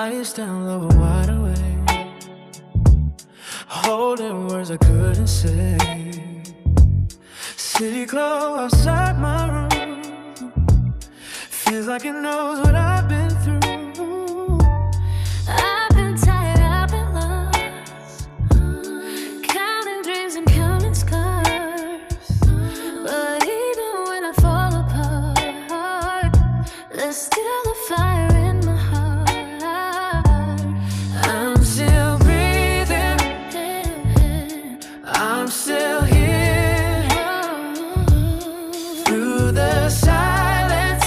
Lights down, low, wide awake, holding words I couldn't say. City glow outside my room, feels like it knows what I've been through. I've been tired, I've been lost, counting dreams and counting scars. But even when I fall apart, there's still a fire in my heart. I'm still breathing, I'm still here, through the silence,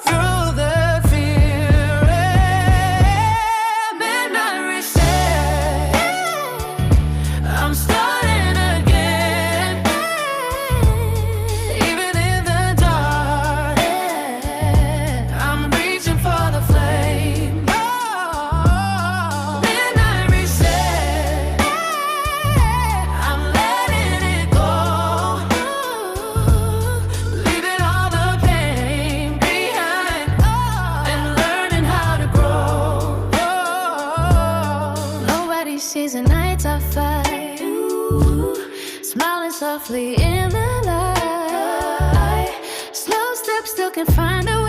through the fear. Midnight reset, I'm starting again. Even in the dark, I'm reaching for the flame. Oh, midnight reset, I'm letting it go, leaving all the pain behind, and learning how to grow. Nobody sees the nights I fight, smiling softly in the light. Slow steps still can find a